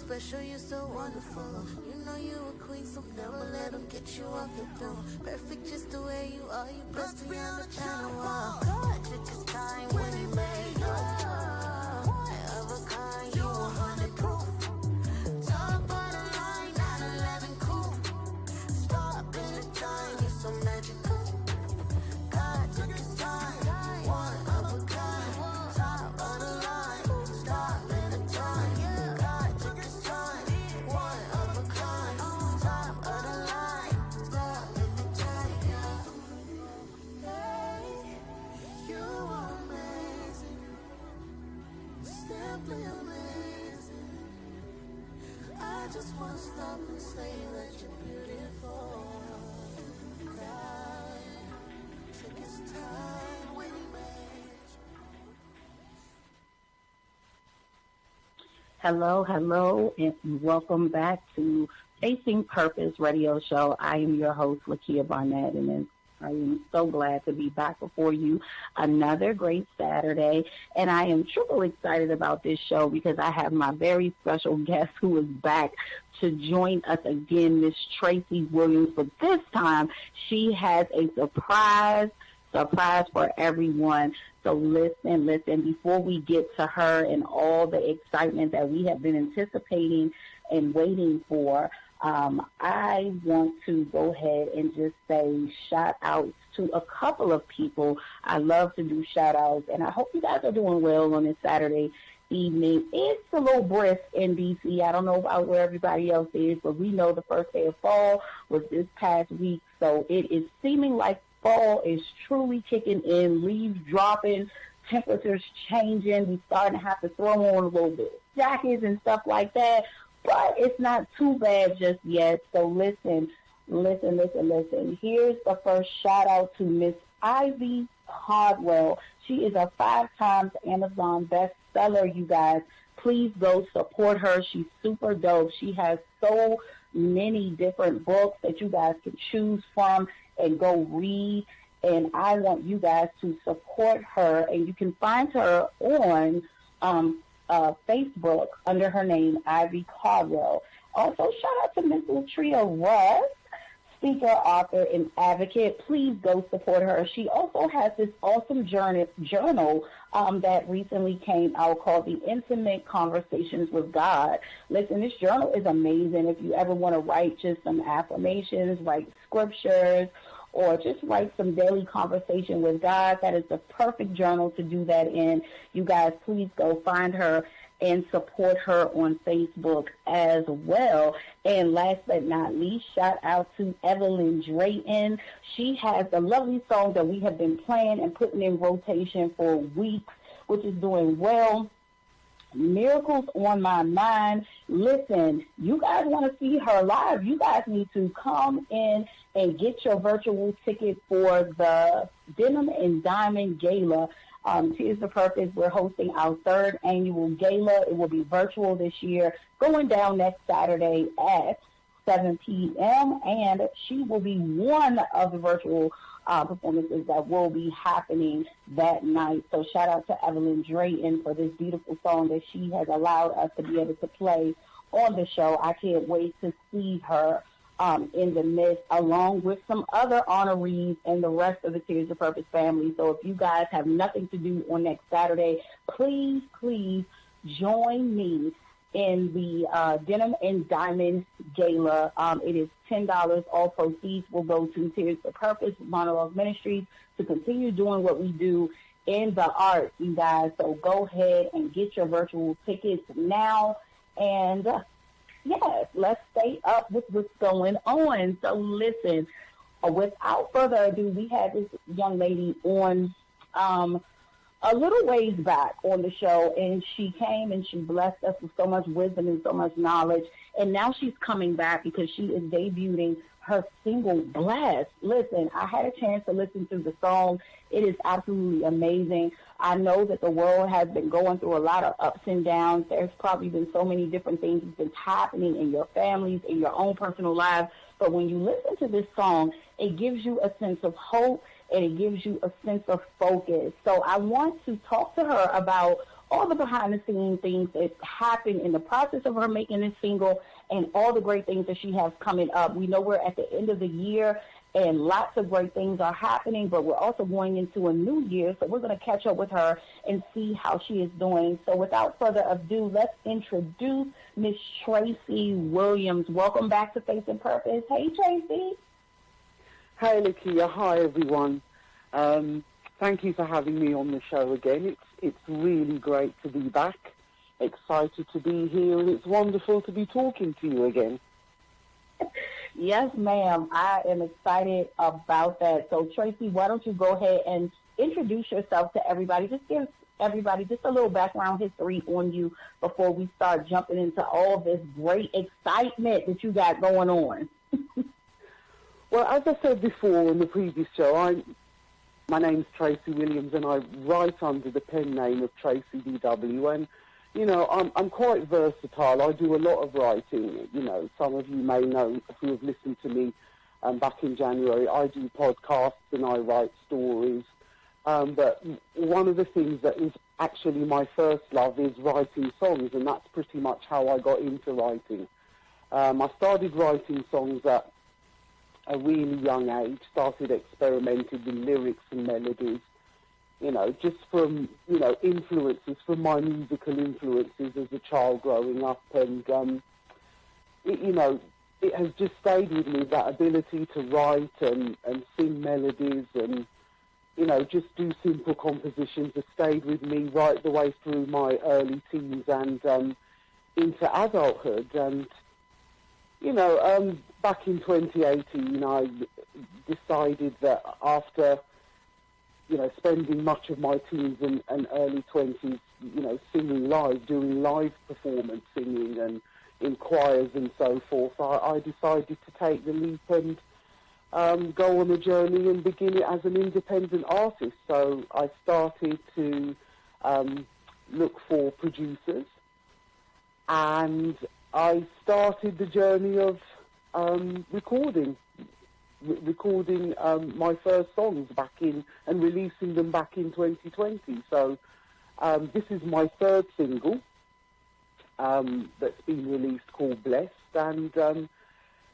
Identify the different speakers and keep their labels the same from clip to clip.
Speaker 1: special, you're so wonderful. You know you a queen, so never let them get you off the throne. Perfect just the way you are, you blessed beyond the China wall. God took his time when he made you. One of a kind, you 100 proof. Top of the line, 911 cool. Stop in the time, you're so magical. God took his time, one of a kind. Top of the line, stop in the time. God took his time, one of a kind. Top of the line, stop in the time. Hey, you are amazing, simply amazing. I just wanna stop and say that you're beautiful. God took his time when he made you.
Speaker 2: Hello, and welcome back to Facing Purpose Radio Show. I am your host, Lakia Barnett, and I am so glad to be back before you another great Saturday. And I am truly excited about this show because I have my very special guest who is back to join us again, Miss Tracy Williams. But this time, she has a surprise for everyone. So listen, before we get to her and all the excitement that we have been anticipating and waiting for, I want to go ahead and just say shout outs to a couple of people. I love to do shout outs, and I hope you guys are doing well on this Saturday evening. It's a little brisk in DC. I don't know about where everybody else is, but we know the first day of fall was this past week, so it is seeming like fall is truly kicking in, leaves dropping, temperatures changing. We're starting to have to throw on a little bit of jackets and stuff like that, but it's not too bad just yet. So listen. Here's the first shout out to Miss Ivy Caldwell. She is a 5-time Amazon bestseller, you guys. Please go support her. She's super dope. She has so many different books that you guys can choose from and go read. And I want you guys to support her. And you can find her on Facebook under her name, Ivy Caldwell. Also, shout out to Miss Latria Russ, speaker, author, and advocate. Please go support her. She also has this awesome journal that recently came out called The Intimate Conversations with God. Listen, this journal is amazing. If you ever want to write just some affirmations, write scriptures, or just write some daily conversation with God, that is the perfect journal to do that in. You guys, please go find her and support her on Facebook as well. And last but not least, shout out to Evelyn Drayton. She has a lovely song that we have been playing and putting in rotation for weeks, which is doing well. Miracles on My Mind. Listen, you guys want to see her live, you guys need to come in and get your virtual ticket for the Denim and Diamond Gala. Here's the purpose. We're hosting our 3rd annual gala. It will be virtual this year, going down next Saturday at 7 p.m. And she will be one of the virtual performances that will be happening that night. So shout out to Evelyn Drayton for this beautiful song that she has allowed us to be able to play on the show. I can't wait to see her in the midst, along with some other honorees and the rest of the Tears of Purpose family. So if you guys have nothing to do on next Saturday, please join me in the Denim and Diamond Gala. It is $10. All proceeds will go to Tears of Purpose, Monologue Ministries, to continue doing what we do in the arts, you guys. So go ahead and get your virtual tickets now. And yes, let's stay up with what's going on. So listen, without further ado, we had this young lady on a little ways back on the show, and she came and she blessed us with so much wisdom and so much knowledge. And now she's coming back because she is debuting her single, Blessed. Listen, I had a chance to listen to the song. It is absolutely amazing. I know that the world has been going through a lot of ups and downs. There's probably been so many different things that's been happening in your families, in your own personal lives. But when you listen to this song, it gives you a sense of hope. and it gives you a sense of focus. So I want to talk to her about all the behind-the-scenes things that happened in the process of her making this single and all the great things that she has coming up. We know we're at the end of the year, and lots of great things are happening, but we're also going into a new year, so we're going to catch up with her and see how she is doing. So without further ado, let's introduce Miss Tracy Williams. Welcome back to Face and Purpose. Hey, Tracy.
Speaker 3: Hey, Lakia. Hi, everyone. Thank you for having me on the show again. It's really great to be back, excited to be here, and it's wonderful to be talking to you again.
Speaker 2: Yes, ma'am. I am excited about that. So, Tracy, why don't you go ahead and introduce yourself to everybody? Just give everybody just a little background history on you before we start jumping into all this great excitement that you got going on.
Speaker 3: Well, as I said before in the previous show, my name's Tracy Williams, and I write under the pen name of Tracy DW. And you know, I'm quite versatile. I do a lot of writing. You know, some of you may know who have listened to me back in January. I do podcasts and I write stories. But one of the things that is actually my first love is writing songs, and that's pretty much how I got into writing. I started writing songs at a really young age, started experimenting with lyrics and melodies, you know, just from, you know, influences, from my musical influences as a child growing up. And, you know, it has just stayed with me, that ability to write and sing melodies and, you know, just do simple compositions has stayed with me right the way through my early teens and into adulthood. And, you know, back in 2018, I decided that after, you know, spending much of my teens and early 20s, you know, singing live, doing live performance singing and in choirs and so forth, I decided to take the leap and go on a journey and begin it as an independent artist. So I started to look for producers, and I started the journey of recording my first songs back in and releasing them back in 2020. So this is my third single that's been released, called Blessed, and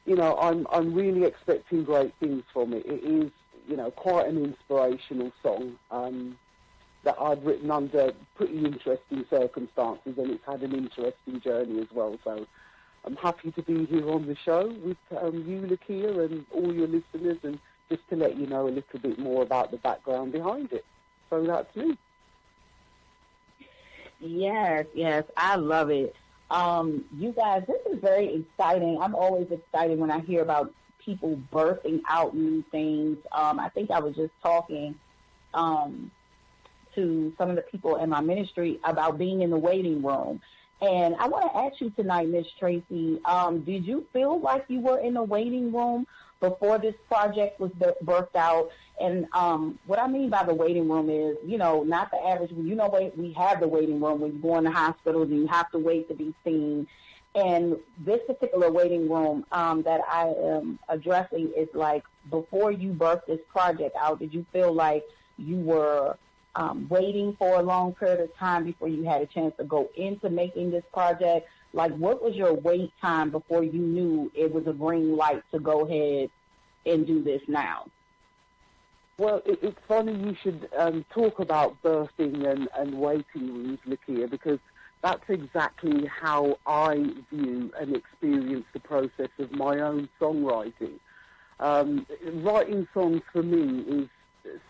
Speaker 3: you know, I'm really expecting great things from it. It is, you know, quite an inspirational song that I've written under pretty interesting circumstances, and it's had an interesting journey as well. So I'm happy to be here on the show with you, Lakia, and all your listeners, and just to let you know a little bit more about the background behind it. So that's me.
Speaker 2: Yes, I love it. You guys, this is very exciting. I'm always excited when I hear about people birthing out new things. I think I was just talking to some of the people in my ministry about being in the waiting room. And I want to ask you tonight, Miss Tracy, did you feel like you were in the waiting room before this project was birthed out? And what I mean by the waiting room is, you know, not the average. You know, we have the waiting room when you go in the hospital and you have to wait to be seen. And this particular waiting room that I am addressing is like before you birthed this project out, did you feel like you were waiting for a long period of time before you had a chance to go into making this project? Like, what was your wait time before you knew it was a green light to go ahead and do this now?
Speaker 3: Well, it's funny you should talk about birthing and waiting rooms, Lakia, because that's exactly how I view and experience the process of my own songwriting. Writing songs for me is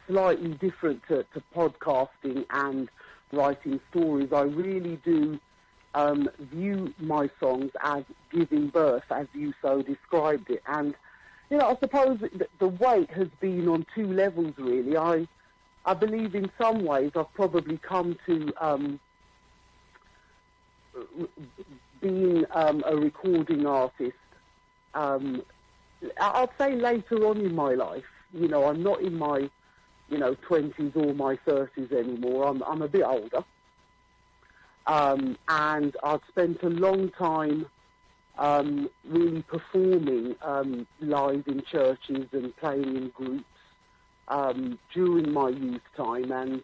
Speaker 3: slightly different to podcasting and writing stories. I really do view my songs as giving birth, as you so described it. And, you know, I suppose the wait has been on two levels, really. I believe in some ways I've probably come to being a recording artist, I'd say later on in my life. You know, I'm not in my, 20s or my 30s anymore. I'm a bit older. And I've spent a long time really performing live in churches and playing in groups during my youth time, and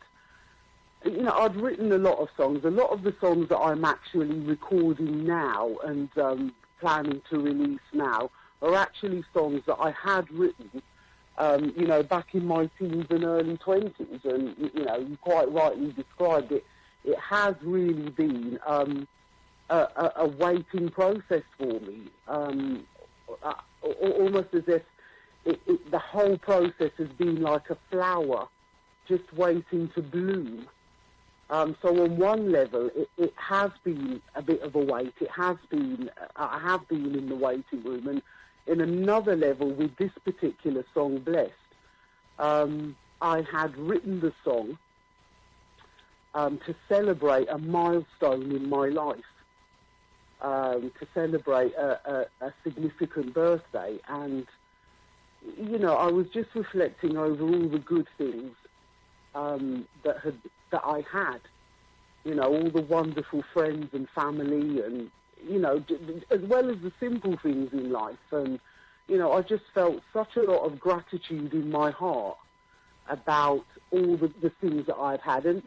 Speaker 3: I'd written a lot of songs. A lot of the songs that I'm actually recording now and planning to release now are actually songs that I had written, back in my teens and early 20s. And, you quite rightly described it. It has really been a waiting process for me, almost as if the whole process has been like a flower just waiting to bloom. So on one level, it has been a bit of a wait. I have been in the waiting room. And in another level, with this particular song, Blessed, I had written the song to celebrate a milestone in my life, to celebrate a significant birthday. And, I was just reflecting over all the good things that I had, all the wonderful friends and family, and, as well as the simple things in life. And, I just felt such a lot of gratitude in my heart about all the things that I've had. And,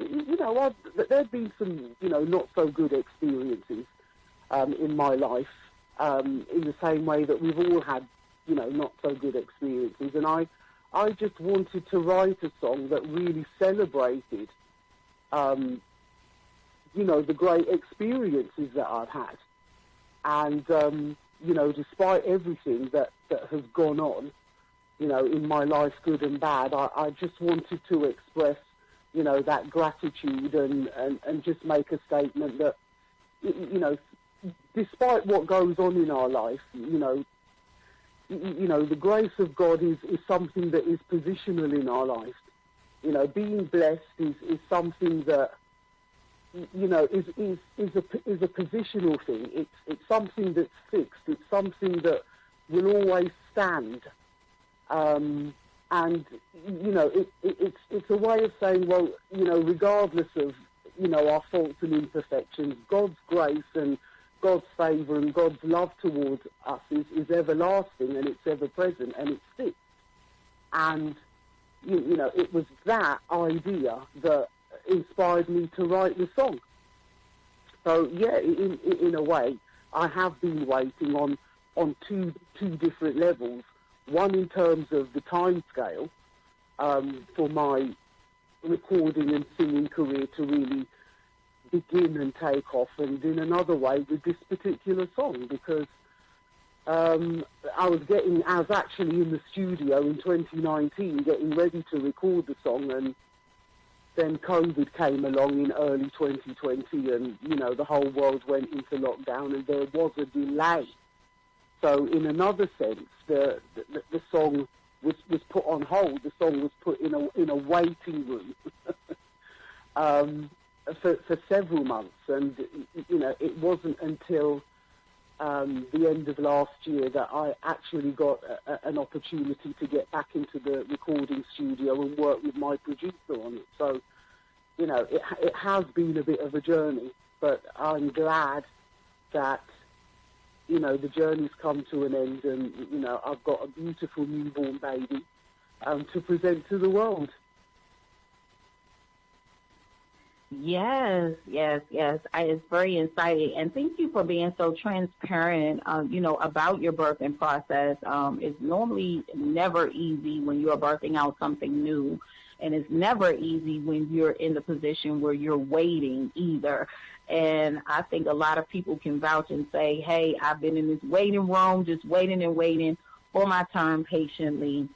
Speaker 3: there've been some, not so good experiences in my life, in the same way that we've all had, not so good experiences. And I just wanted to write a song that really celebrated, the great experiences that I've had. And, despite everything that has gone on, in my life, good and bad, I just wanted to express, that gratitude and just make a statement that, despite what goes on in our life, the grace of God is something that is positional in our life. Being blessed is something that, is a positional thing. It's something that's fixed. It's something that will always stand. And, it's a way of saying, well, regardless of, our faults and imperfections, God's grace and God's favour and God's love towards us is everlasting, and it's ever present, and it's fixed. And, it was that idea that inspired me to write the song. So, yeah, in a way, I have been waiting on two different levels. One in terms of the time scale for my recording and singing career to really begin and take off, and in another way with this particular song, because I was actually in the studio in 2019 getting ready to record the song, and then COVID came along in early 2020, and, the whole world went into lockdown, and there was a delay. So in another sense, the song was put on hold. The song was put in a waiting room for several months, and it wasn't until the end of last year that I actually got an opportunity to get back into the recording studio and work with my producer on it. So, it has been a bit of a journey, but I'm glad that the journey's come to an end, and I've got a beautiful newborn baby to present to the world.
Speaker 2: Yes. It's very exciting. And thank you for being so transparent, about your birthing process. It's normally never easy when you are birthing out something new. And it's never easy when you're in the position where you're waiting either. And I think a lot of people can vouch and say, hey, I've been in this waiting room, just waiting and waiting for my turn patiently.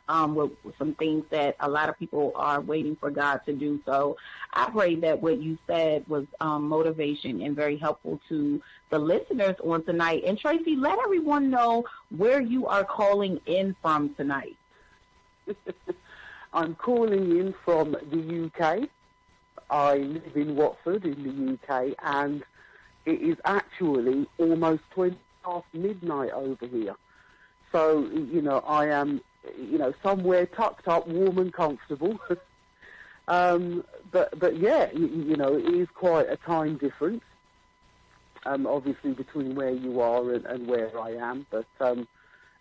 Speaker 2: With some things that a lot of people are waiting for God to do. So I pray that what you said was motivation and very helpful to the listeners on tonight. And Tracy, let everyone know where you are calling in from tonight.
Speaker 3: I'm calling in from the UK. I live in Watford in the UK, and it is actually almost 20 past midnight over here. So, I am somewhere tucked up, warm and comfortable. But yeah, it is quite a time difference, obviously, between where you are and where I am. But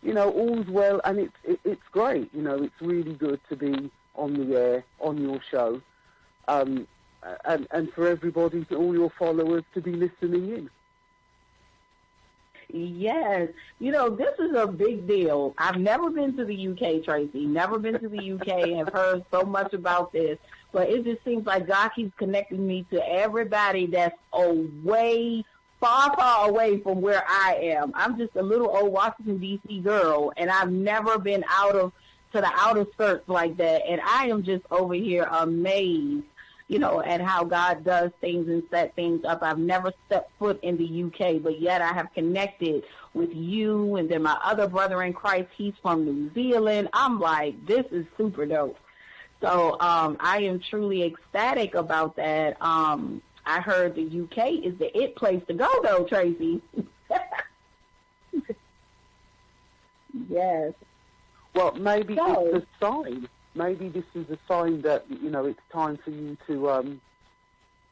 Speaker 3: all's well, and it's great. It's really good to be on the air, on your show, and for everybody, all your followers, to be listening in.
Speaker 2: Yes. This is a big deal. I've never been to the UK, Tracy. Never been to the UK and have heard so much about this. But it just seems like God keeps connecting me to everybody that's away, far, far away from where I am. I'm just a little old Washington, D.C. girl, and I've never been to the outer skirts like that. And I am just over here amazed, at how God does things and set things up. I've never stepped foot in the UK, but yet I have connected with you, and then my other brother in Christ, he's from New Zealand. I'm like, this is super dope. So I am truly ecstatic about that. I heard the UK is the it place to go, though, Tracy. Yes.
Speaker 3: Well, maybe it's a sign. Maybe this is a sign that, it's time for you to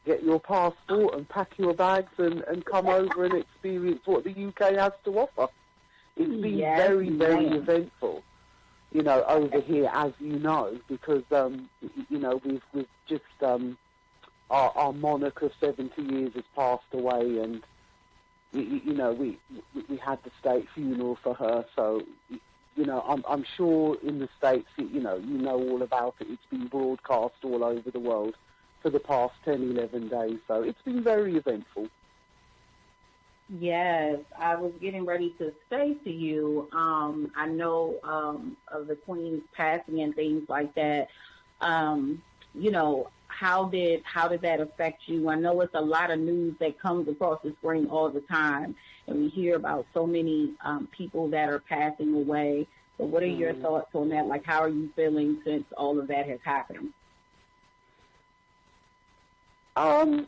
Speaker 3: get your passport and pack your bags and come over and experience what the UK has to offer. It's been very, very eventful, over here, as you know, because, we've just, our monarch of 70 years has passed away, and, we had the state funeral for her, so... I'm sure in the States, you know all about it. It's been broadcast all over the world for the past 10, 11 days. So it's been very eventful.
Speaker 2: Yes, I was getting ready to say to you, I know of the Queen's passing and things like that. How did that affect you? I know it's a lot of news that comes across the screen all the time, and we hear about so many people that are passing away. So what are your thoughts on that? Like, how are you feeling since all of that has happened?
Speaker 3: I've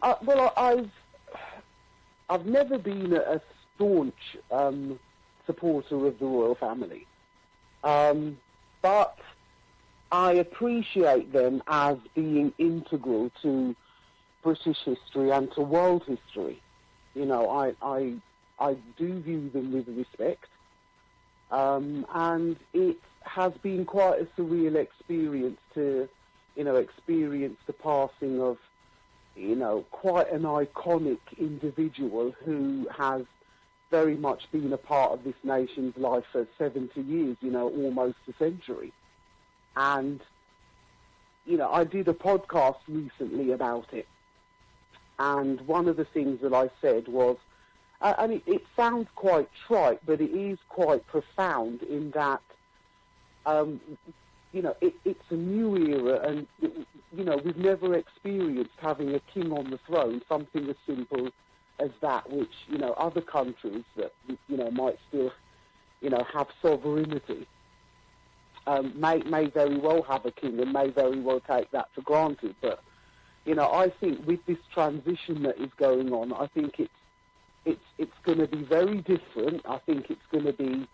Speaker 3: never been a staunch supporter of the royal family, but I appreciate them as being integral to British history and to world history. I do view them with respect, and it has been quite a surreal experience to, experience the passing of, quite an iconic individual who has very much been a part of this nation's life for 70 years, almost a century. And, I did a podcast recently about it. And one of the things that I said was, and it sounds quite trite, but it is quite profound in that, it's a new era, and, we've never experienced having a king on the throne, something as simple as that, which, other countries that, might still, have sovereignty, may very well have a king and may very well take that for granted. But, I think with this transition that is going on, I think it's going to be very different. I think it's going to be,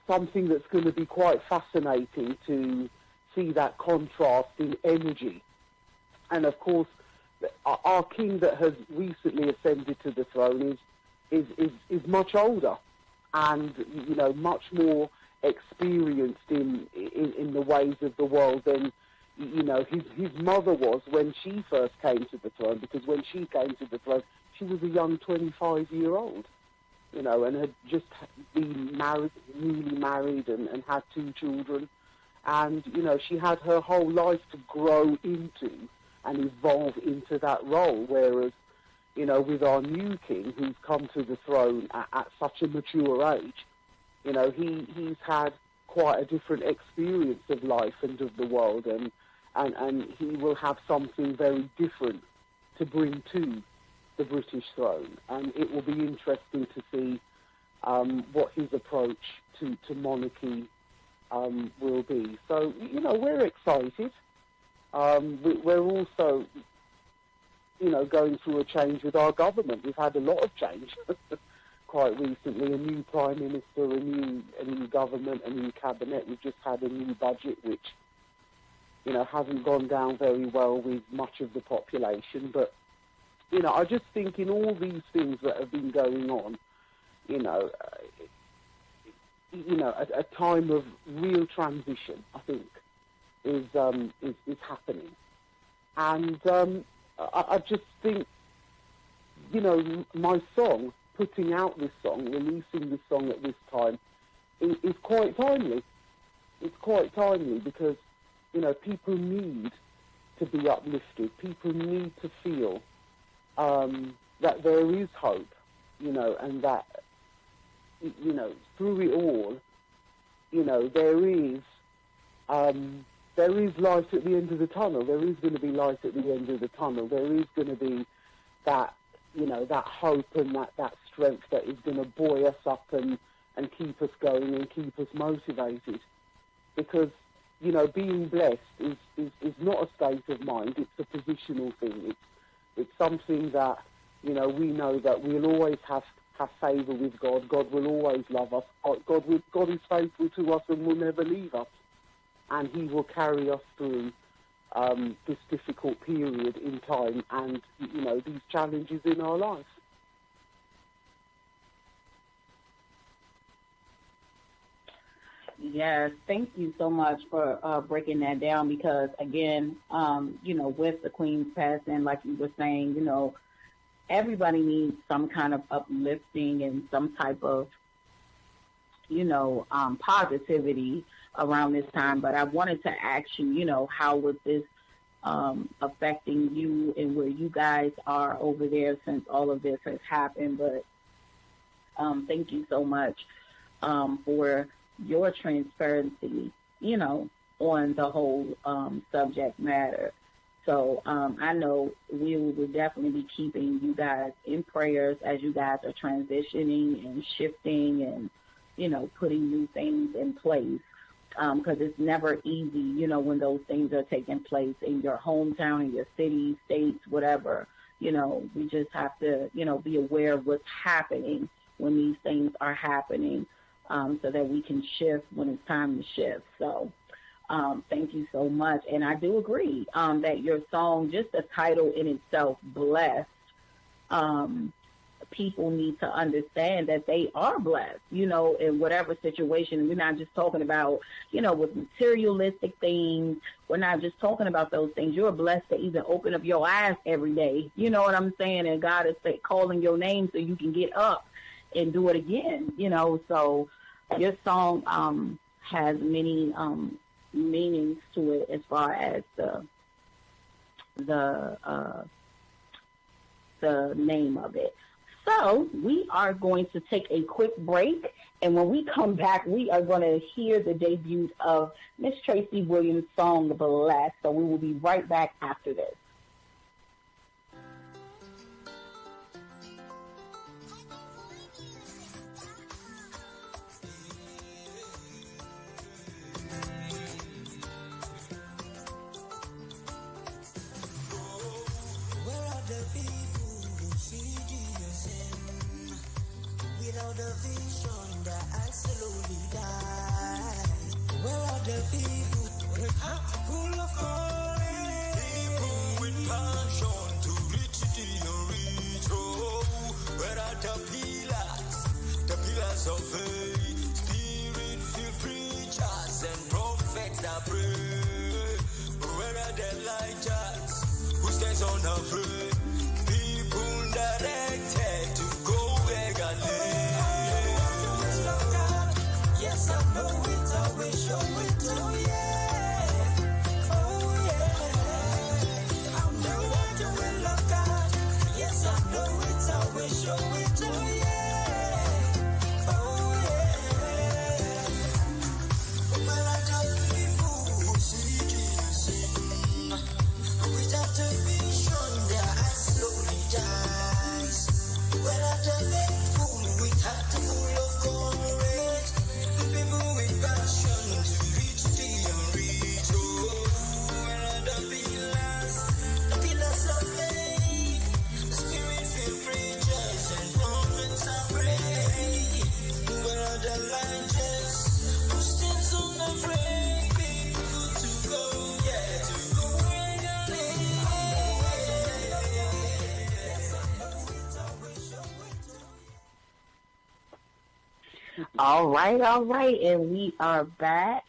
Speaker 3: something that's going to be quite fascinating to see that contrast in energy. And of course, our king that has recently ascended to the throne is much older and, much more experienced in the ways of the world than, his mother was when she first came to the throne, because when she came to the throne, she was a young 25-year-old, and had just been newly married and had 2 children. And, she had her whole life to grow into and evolve into that role, whereas, with our new king, who's come to the throne at such a mature age, he's had quite a different experience of life and of the world, and he will have something very different to bring to the British throne. And it will be interesting to see what his approach to monarchy will be. So, we're excited. We're also, going through a change with our government. We've had a lot of change quite recently, a new prime minister, a new government, a new cabinet. We've just had a new budget, which, hasn't gone down very well with much of the population. But, I just think in all these things that have been going on, a time of real transition, I think, is happening. And I just think, my song, putting out this song, releasing this song at this time, is quite timely. It's quite timely because, people need to be uplifted. People need to feel that there is hope, and that, through it all, there is light at the end of the tunnel. There is going to be light at the end of the tunnel. There is going to be that, that hope and that strength that is going to buoy us up and keep us going and keep us motivated. Because, being blessed is not a state of mind. It's a positional thing. It's something that, we know that we'll always have favour with God. God will always love us. God is faithful to us and will never leave us. And he will carry us through this difficult period in time and, these challenges in our life.
Speaker 2: Yes, thank you so much for breaking that down because, again, with the Queen's passing, like you were saying, everybody needs some kind of uplifting and some type of, positivity around this time. But I wanted to ask you, how was this affecting you and where you guys are over there since all of this has happened? But thank you so much for your transparency, on the whole subject matter. So I know we will definitely be keeping you guys in prayers as you guys are transitioning and shifting and, putting new things in place. Because it's never easy, when those things are taking place in your hometown, in your city, states, whatever. We just have to, be aware of what's happening when these things are happening so that we can shift when it's time to shift. So thank you so much. And I do agree that your song, just the title in itself, Blessed, people need to understand that they are blessed, in whatever situation. We're not just talking about, with materialistic things. We're not just talking about those things. You're blessed to even open up your eyes every day. You know what I'm saying? And God is calling your name so you can get up and do it again, So your song has many meanings to it as far as the name of it. So we are going to take a quick break, and when we come back, we are going to hear the debut of Miss Tracy Williams' song, Blessed. So we will be right back after this.
Speaker 1: Without the vision, that I slowly die. Where are the people full of courage? People with passion to reach the unreach. Oh, where are the pillars of faith? Spirit-filled preachers and prophets that pray. Where are the lighters who stands on the faith? People directed to go beg and live. Yes, I know it, I will show it, oh yeah, oh yeah. I'm the one to will of God. Yes, I know it, I will show it, oh yeah, oh yeah. Well, I tell people who seek you sin, without a vision, their eyes
Speaker 2: All right, and we are back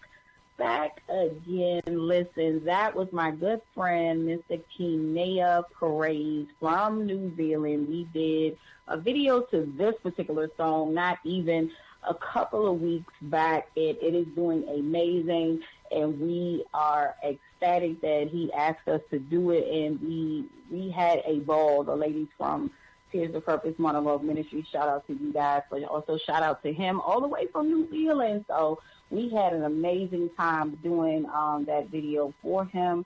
Speaker 2: again. Listen, that was my good friend, Mr. Kinea Perez from New Zealand. We did a video to this particular song, not even a couple of weeks back. It is doing amazing, and we are ecstatic that he asked us to do it, and we had a ball. The ladies from Tears of Purpose Monologue Ministry, shout out to you guys, but also shout out to him all the way from New Zealand. So we had an amazing time doing that video for him.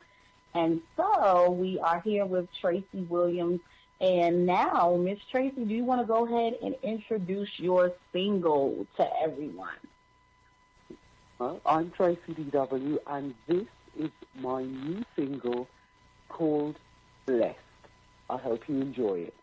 Speaker 2: And so we are here with Tracy Williams. And now, Miss Tracy, do you want to go ahead and introduce your single to everyone?
Speaker 3: Well, I'm Tracy DW, and this is my new single called Blessed. I hope you enjoy it.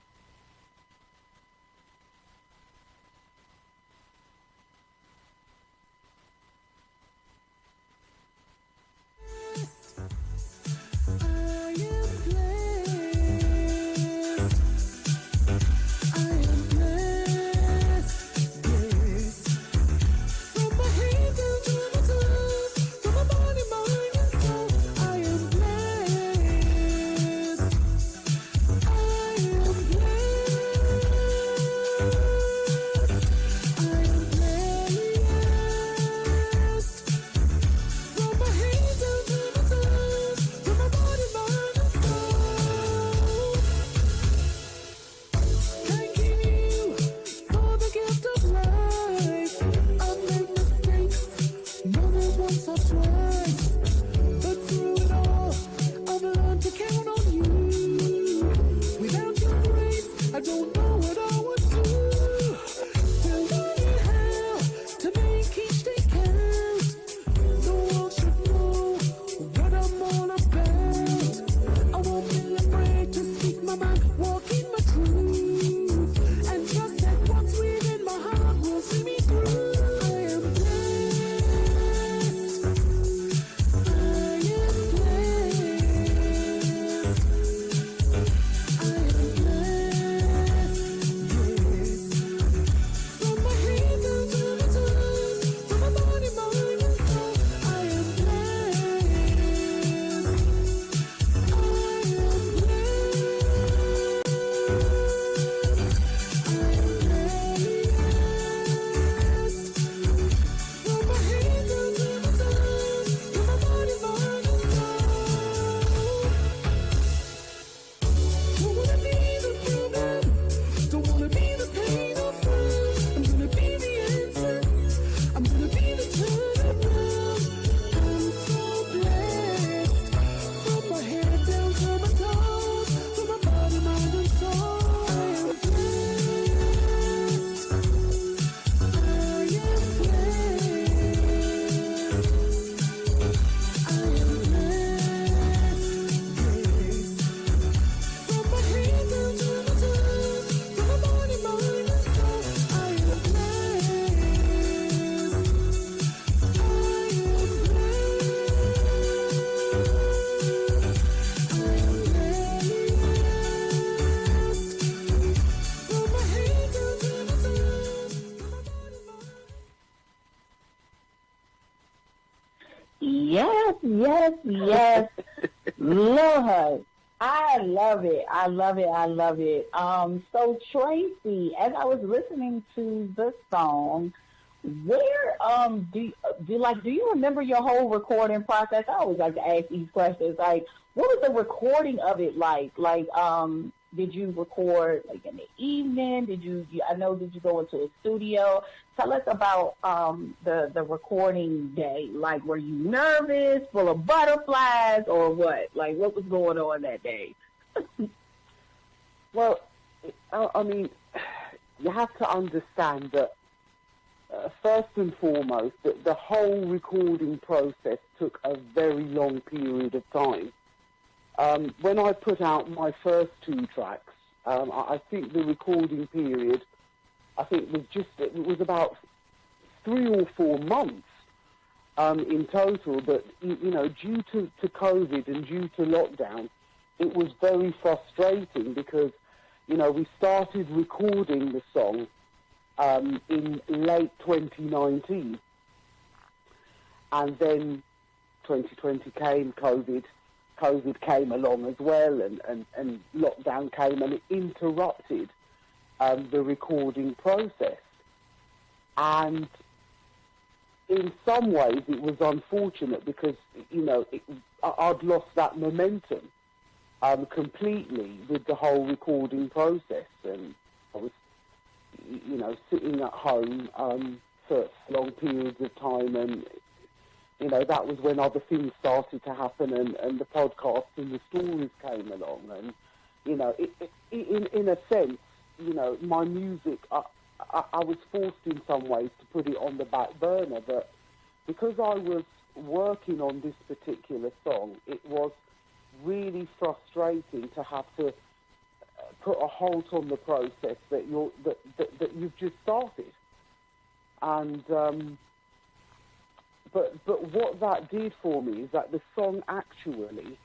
Speaker 2: Yes. Lord, I love it. So Tracy, as I was listening to the song, where do you remember your whole recording process? I always like to ask these questions. Like, what was the recording of it like? Did you record like in the evening? Did you go into a studio? Tell us about the recording day. Like, were you nervous, full of butterflies, or what? Like, what was going on that day?
Speaker 3: Well, I mean, you have to understand that first and foremost, that the whole recording process took a very long period of time. When I put out my first two tracks, I think the recording period, it was about 3 or 4 months in total. But, due to COVID and due to lockdown, it was very frustrating because, we started recording the song in late 2019. And then 2020 came, COVID came along as well, and lockdown came, and it interrupted the recording process. And in some ways it was unfortunate because, I'd lost that momentum completely with the whole recording process. And I was, sitting at home for long periods of time, and that was when other things started to happen, and the podcasts and the stories came along. And, in a sense, my music, I was forced in some ways to put it on the back burner. But because I was working on this particular song, it was really frustrating to have to put a halt on the process that you've just started. And But what that did for me is that the song actually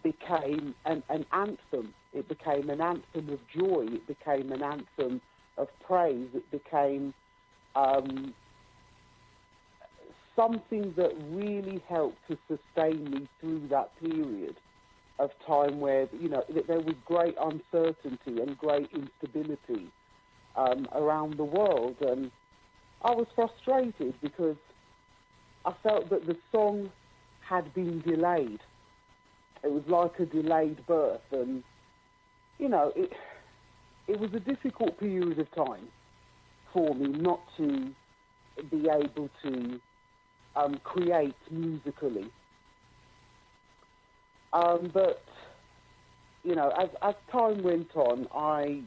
Speaker 3: became an anthem. It became an anthem of joy. It became an anthem of praise. It became something that really helped to sustain me through that period of time where, there was great uncertainty and great instability around the world. And I was frustrated because I felt that the song had been delayed. It was like a delayed birth, and it was a difficult period of time for me not to be able to create musically. But as time went on, I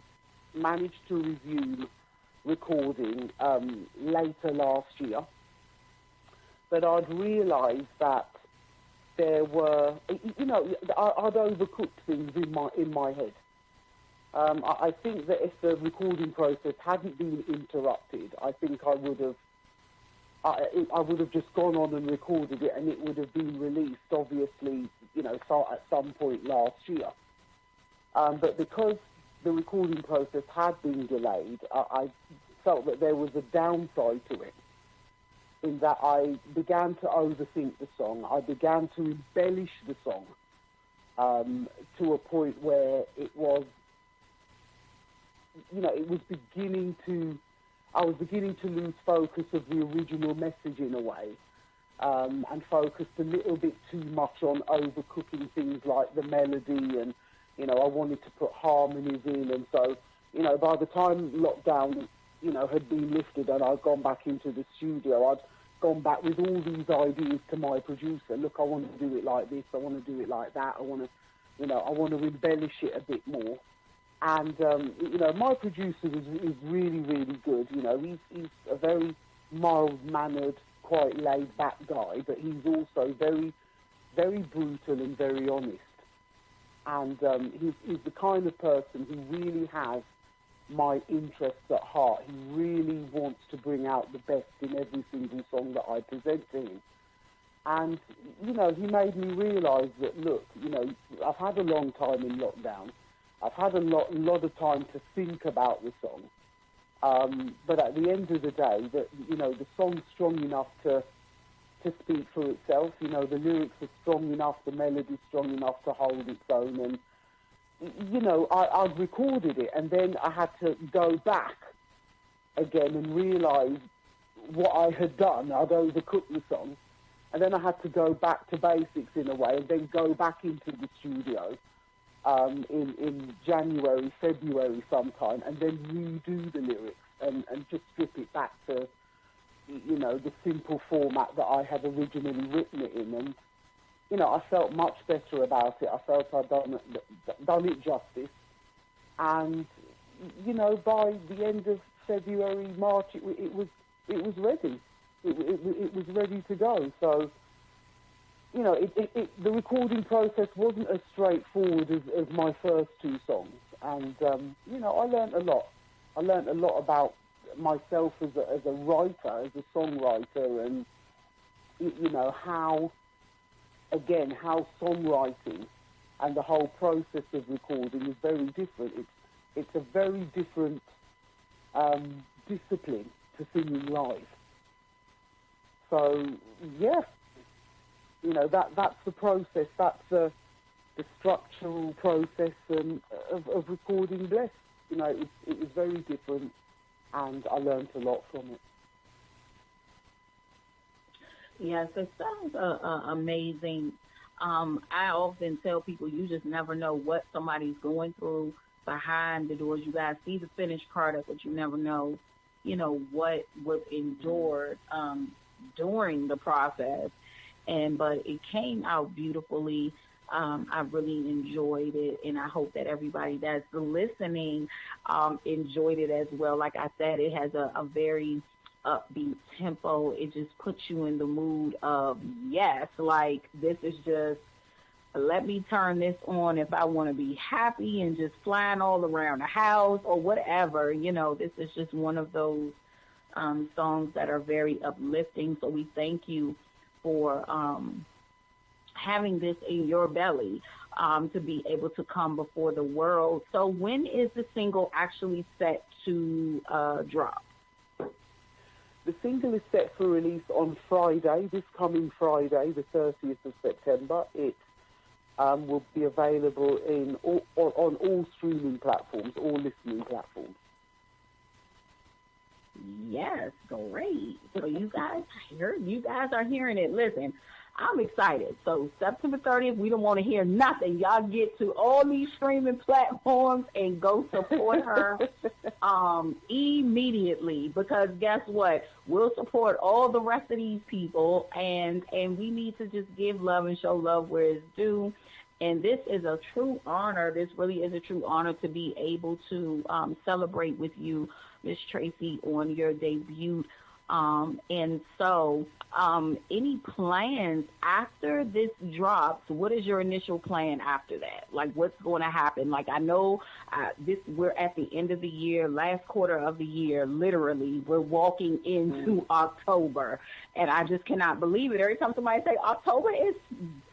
Speaker 3: managed to resume recording later last year. But I'd realised that there were, I'd overcooked things in my head. I think that if the recording process hadn't been interrupted, I think I would have just gone on and recorded it, and it would have been released, obviously, at some point last year. But because the recording process had been delayed, I felt that there was a downside to it, in that I began to overthink the song. I began to embellish the song to a point where it was, I was beginning to lose focus of the original message in a way, and focused a little bit too much on overcooking things like the melody, and, I wanted to put harmonies in. And so, by the time lockdown, had been lifted and I'd gone back into the studio, I'd gone back with all these ideas to my producer. Look, I want to do it like this, I want to do it like that, I want to embellish it a bit more. And, my producer is really, really good. He's a very mild-mannered, quite laid-back guy, but he's also very, very brutal and very honest. And he's the kind of person who really has my interests at heart. He really wants to bring out the best in every single song that I present to him. And, he made me realise that, look, I've had a long time in lockdown. I've had a lot of time to think about the song. But at the end of the day, the song's strong enough to speak for itself. The lyrics are strong enough, the melody's strong enough to hold its own. And, I'd recorded it, and then I had to go back again and realise what I had done. I'd overcooked the song. And then I had to go back to basics in a way, and then go back into the studio in January, February sometime, and then redo the lyrics and just strip it back to, the simple format that I had originally written it in. And, I felt much better about it. I felt I'd done it justice. And, by the end of February, March, it was ready. It was ready to go. So, the recording process wasn't as straightforward as my first two songs. And, I learned a lot. I learned a lot about myself as a writer, as a songwriter, and, how songwriting and the whole process of recording is very different. It's a very different discipline to singing live. So, yeah, that's the process. That's the structural process of recording Bless. It was very different, and I learned a lot from it.
Speaker 2: Yes, it sounds amazing. I often tell people you just never know what somebody's going through behind the doors. You guys see the finished product, but you never know, what was endured during the process. But it came out beautifully. I really enjoyed it, and I hope that everybody that's listening enjoyed it as well. Like I said, it has a very upbeat tempo. It just puts you in the mood of, yes, like this is just, let me turn this on if I want to be happy and just flying all around the house or whatever. This is just one of those songs that are very uplifting. So we thank you for having this in your belly to be able to come before the world. So when is the single actually set to drop?
Speaker 3: The single is set for release on Friday, this coming Friday, the 30th of September. It will be available on all streaming platforms, all listening platforms.
Speaker 2: Yes, great. So you guys are hearing it. Listen, I'm excited. So September 30th, we don't want to hear nothing. Y'all get to all these streaming platforms and go support her immediately, because guess what? We'll support all the rest of these people, and we need to just give love and show love where it's due. And this is a true honor. This really is a true honor to be able to celebrate with you, Miss Tracy, on your debut. And so any plans after this drops? What is your initial plan after that? Like, what's going to happen? Like, I know we're at the end of the year, last quarter of the year, literally. We're walking into October, and I just cannot believe it. Every time somebody say October is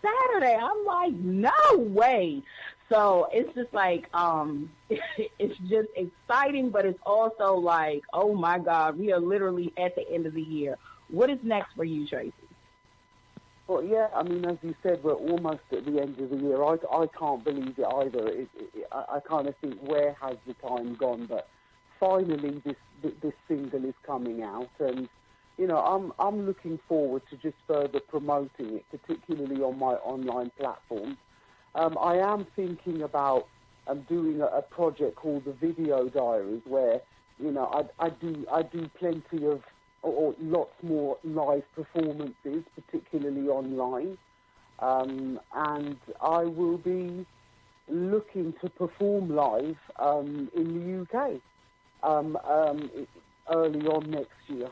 Speaker 2: Saturday, I'm like, no way. So it's just like, it's just exciting, but it's also like, oh my God, we are literally at the end of the year. What is next for you, Tracy?
Speaker 3: Well, yeah, I mean, as you said, we're almost at the end of the year. I can't believe it either. I kind of think, where has the time gone? But finally, this single is coming out, and I'm looking forward to just further promoting it, particularly on my online platforms. I am thinking about doing a project called the Video Diaries, where I do plenty of or lots more live performances, particularly online, and I will be looking to perform live in the UK early on next year.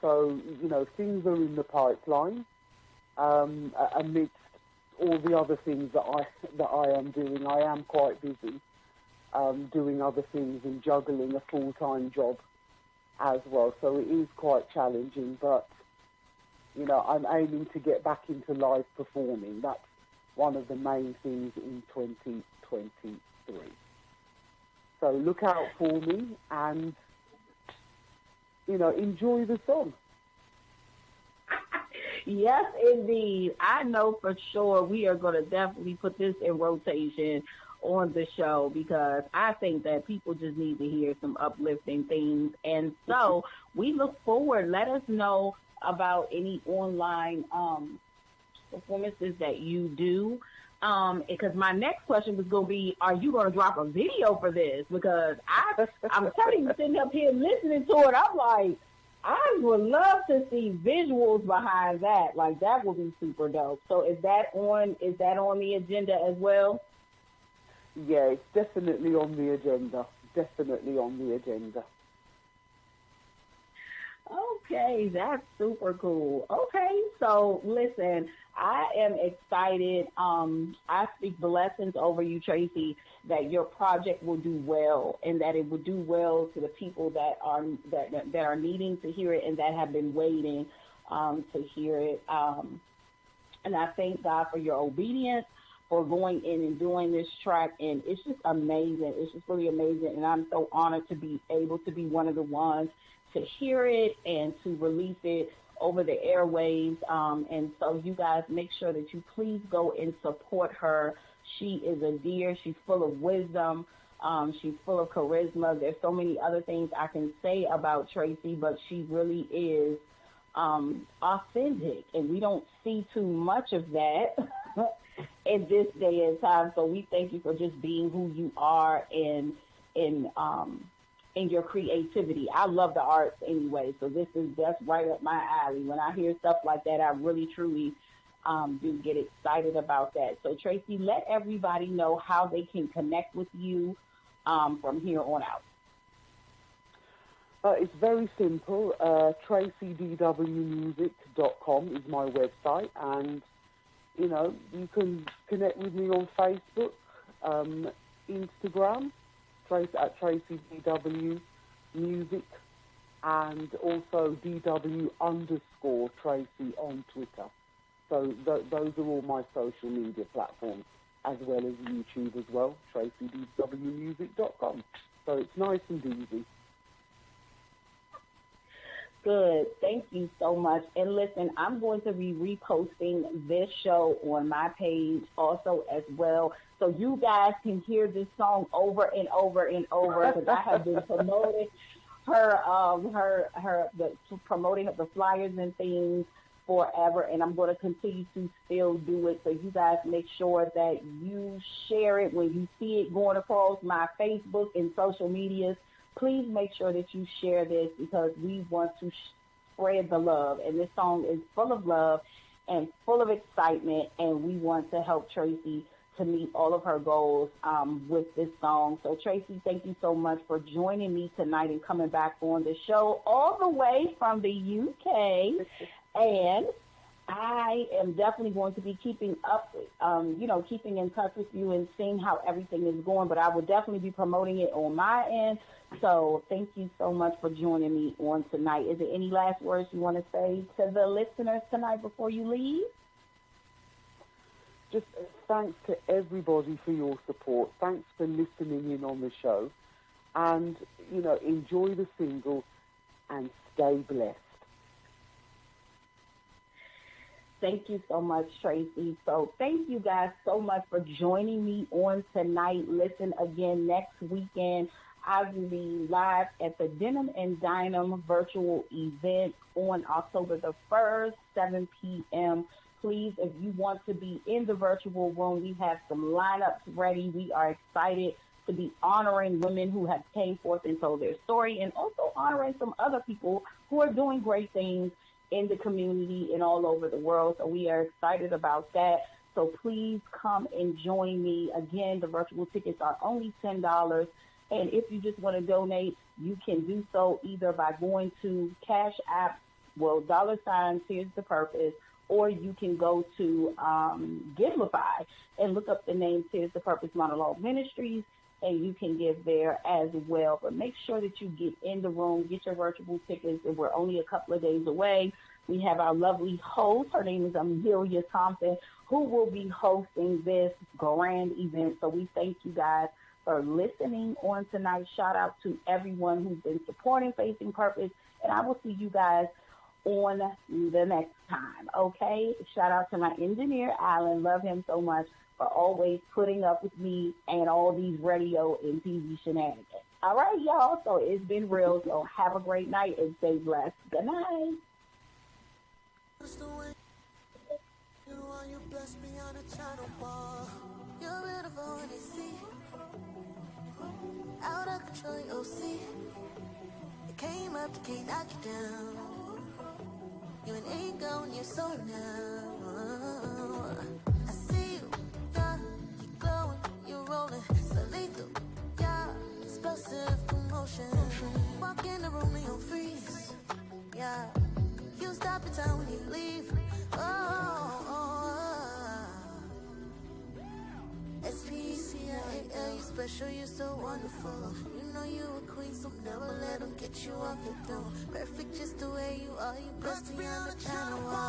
Speaker 3: So things are in the pipeline amidst all the other things that I am doing. I am quite busy doing other things and juggling a full-time job as well. So it is quite challenging, but I'm aiming to get back into live performing. That's one of the main things in 2023. So look out for me and enjoy the song.
Speaker 2: Yes, indeed. I know for sure we are going to definitely put this in rotation on the show, because I think that people just need to hear some uplifting things. And so we look forward. Let us know about any online performances that you do. Because my next question was going to be, are you going to drop a video for this? Because I'm telling you, sitting up here listening to it, I'm like, I would love to see visuals behind that. Like, that would be super dope. So is that on the agenda as well?
Speaker 3: Yeah, it's definitely on the agenda. Definitely on the agenda.
Speaker 2: Okay, that's super cool. Okay, so listen, I am excited. I speak blessings over you, Tracy, that your project will do well, and that it will do well to the people that are needing to hear it and that have been waiting to hear it. And I thank God for your obedience. for going in and doing this track, and it's just amazing. It's just really amazing, and I'm so honored to be able to be one of the ones to hear it and to release it over the airwaves. And so you guys make sure that you please go and support her. She is a dear. She's full of wisdom. She's full of charisma. There's so many other things I can say about Tracy, but she really is authentic, and we don't see too much of that in this day and time. So we thank you for just being who you are and in your creativity. I love the arts anyway, so that's right up my alley. When I hear stuff like that, I really truly do get excited about that. So Tracy, let everybody know how they can connect with you from here on out.
Speaker 3: It's very simple. TracyDWmusic.com is my website, and you can connect with me on Facebook, Instagram, at TracyDWmusic, and also DW_Tracy on Twitter. So those are all my social media platforms, as well as YouTube as well, TracyDWmusic.com. So it's nice and easy.
Speaker 2: Good. Thank you so much. And listen, I'm going to be reposting this show on my page also as well, so you guys can hear this song over and over and over, because I have been promoting promoting the flyers and things forever, and I'm going to continue to still do it. So you guys make sure that you share it when you see it going across my Facebook and social medias. Please make sure that you share this, because we want to spread the love. And this song is full of love and full of excitement, and we want to help Tracy to meet all of her goals with this song. So Tracy, thank you so much for joining me tonight and coming back on the show all the way from the UK. And I am definitely going to be keeping up, keeping in touch with you and seeing how everything is going. But I will definitely be promoting it on my end. So thank you so much for joining me on tonight. Is there any last words you want to say to the listeners tonight before you leave?
Speaker 3: Just thanks to everybody for your support. Thanks for listening in on the show. And, enjoy the single and stay blessed.
Speaker 2: Thank you so much, Tracy. So thank you guys so much for joining me on tonight. Listen again next weekend. I will be live at the Denim and Dynam virtual event on October the 1st, 7 p.m. Please, if you want to be in the virtual room, we have some lineups ready. We are excited to be honoring women who have came forth and told their story, and also honoring some other people who are doing great things in the community and all over the world. So we are excited about that. So please come and join me. Again, the virtual tickets are only $10. And if you just want to donate, you can do so either by going to Cash App, $ Here's the Purpose, or you can go to Givelify and look up the name Here's the Purpose Monologue Ministries, and you can give there as well. But make sure that you get in the room, get your virtual tickets, and we're only a couple of days away. We have our lovely host. Her name is Amelia Thompson, who will be hosting this grand event. So we thank you guys for listening on tonight. Shout out to everyone who's been supporting Facing Purpose, and I will see you guys on the next time, okay? Shout out to my engineer, Alan. Love him so much for always putting up with me and all these radio and TV shenanigans. All right, y'all, so it's been real, so have a great night and stay blessed. Good night.
Speaker 1: You're beautiful when they see. Out of control, you'll see. You came up, you can't knock you down. You an angel when you're so now. I see you, yeah, you glowing, you're rolling, so lethal, yeah, explosive commotion. Walk in the room and you'll freeze, yeah. You stop in time when you leave. S-P-E-C-I-A-L, you special, you're so wonderful. You know you a queen, so never let them get you off your throne. Perfect just the way you are, you blessed beyond the channel wall.